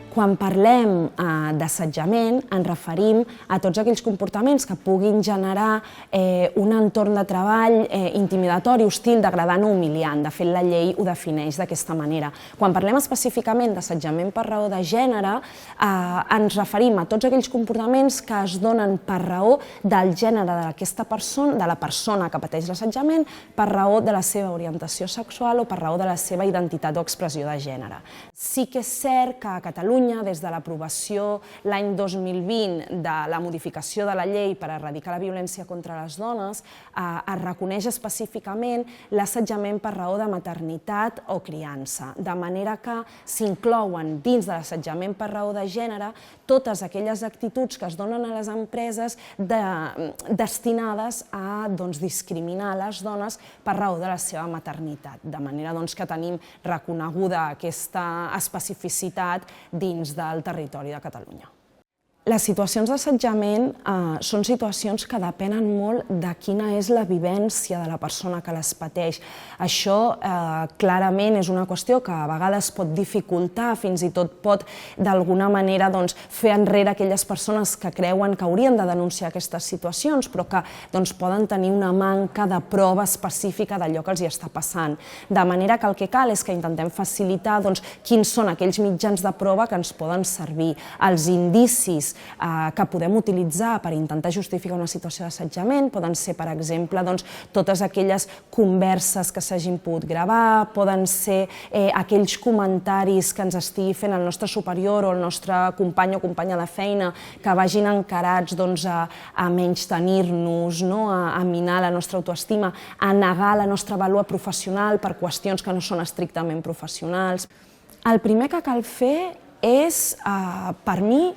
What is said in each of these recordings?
Quan parlem d'assetjament, ens referim a tots aquells comportaments que puguin generar un entorn de treball intimidatori, hostil, degradant o humiliant. De fet, la llei ho defineix d'aquesta manera. Quan parlem específicament d'assetjament per raó de gènere, ens referim a tots aquells comportaments que es donen per raó del gènere d'aquesta persona, de la persona que pateix l'assetjament, per raó de la seva orientació sexual o per raó de la seva identitat o expressió de gènere. Sí que és cert que a Catalunya, des de l'aprovació l'any 2020 de la modificació de la llei per erradicar la violència contra les dones, es reconeix específicament l'assetjament per raó de maternitat o criança, de manera que s'inclouen dins de l'assetjament per raó de gènere totes aquelles actituds que es donen a les empreses destinades a discriminar les dones per raó de la seva maternitat, de manera que tenim reconeguda aquesta especificitat dins del territori de Catalunya. Les situacions d'assetjament són situacions que depenen molt de quina és la vivència de la persona que les pateix. Això clarament és una qüestió que a vegades pot dificultar, fins i tot pot d'alguna manera fer enrere aquelles persones que creuen que haurien de denunciar aquestes situacions, però que poden tenir una manca de prova específica d'allò que els hi està passant. De manera que el que cal és que intentem facilitar quins són aquells mitjans de prova que ens poden servir, els indicis que podem utilitzar per intentar justificar una situació d'assetjament poden ser, per exemple, totes aquelles converses que s'hagin pogut gravar, poden ser aquells comentaris que ens estigui fent el nostre superior o el nostre company o companya de feina que vagin encarats a menystenir-nos, a minar la nostra autoestima, a negar la nostra vàlua professional per qüestions que no són estrictament professionals. El primer que cal fer és, per mi,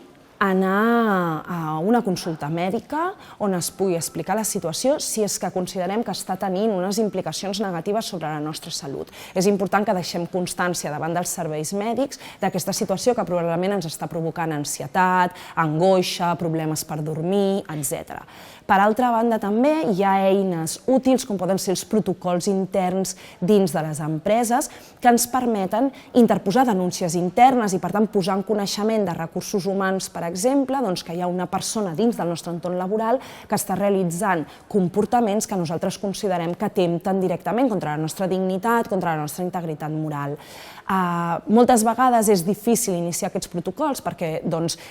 anar a una consulta mèdica on es pugui explicar la situació si és que considerem que està tenint unes implicacions negatives sobre la nostra salut. És important que deixem constància davant dels serveis mèdics d'aquesta situació que probablement ens està provocant ansietat, angoixa, problemes per dormir, etc. Per altra banda, també hi ha eines útils, com poden ser els protocols interns dins de les empreses, que ens permeten interposar denúncies internes i, per tant, posar en coneixement de recursos humans, per exemple, que hi ha una persona dins del nostre entorn laboral que està realitzant comportaments que nosaltres considerem que atempten directament contra la nostra dignitat, contra la nostra integritat moral. Moltes vegades és difícil iniciar aquests protocols perquè,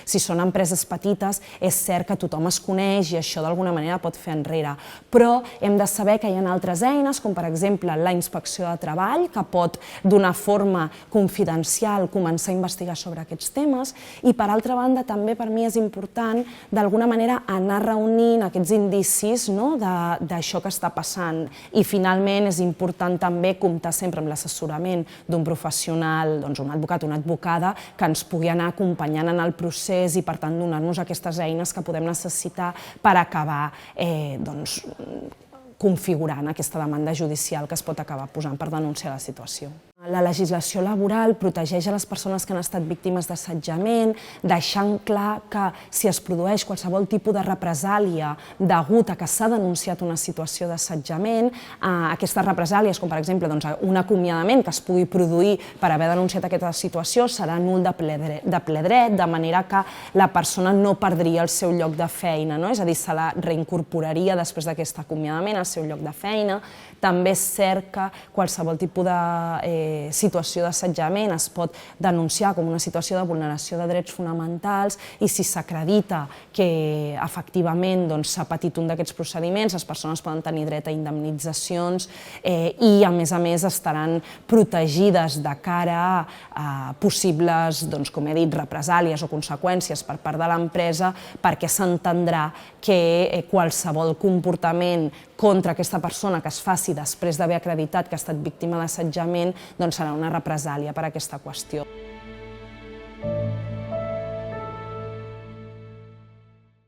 si són empreses petites, és cert que tothom es coneix i això d'alguna manera pot fer enrere. Però hem de saber que hi ha altres eines, com per exemple la inspecció de treball, que pot d'una forma confidencial començar a investigar sobre aquests temes, i per altra banda també per mi és important d'alguna manera anar reunint aquests indicis d'això que està passant. I finalment és important també comptar sempre amb l'assessorament d'un professional, un advocat o una advocada, que ens pugui anar acompanyant en el procés i per tant donar-nos aquestes eines que podem necessitar per acabar configurant aquesta demanda judicial que es pot acabar posant per denunciar la situació. La legislació laboral protegeix a les persones que han estat víctimes d'assetjament, deixant clar que si es produeix qualsevol tipus de represàlia degut a que s'ha denunciat una situació d'assetjament, aquestes represàlies, com per exemple un acomiadament que es pugui produir per haver denunciat aquesta situació, serà nul de ple dret, de manera que la persona no perdria el seu lloc de feina, és a dir, se la reincorporaria després d'aquest acomiadament al seu lloc de feina. També és cert que qualsevol tipus de situació d'assetjament es pot denunciar com una situació de vulneració de drets fonamentals i si s'acredita que efectivament s'ha patit un d'aquests procediments, les persones poden tenir dret a indemnitzacions i a més estaran protegides de cara a possibles, com he dit, represàlies o conseqüències per part de l'empresa, perquè s'entendrà que qualsevol comportament contra aquesta persona que es faci després d'haver acreditat que ha estat víctima d'assetjament serà una represàlia per aquesta qüestió.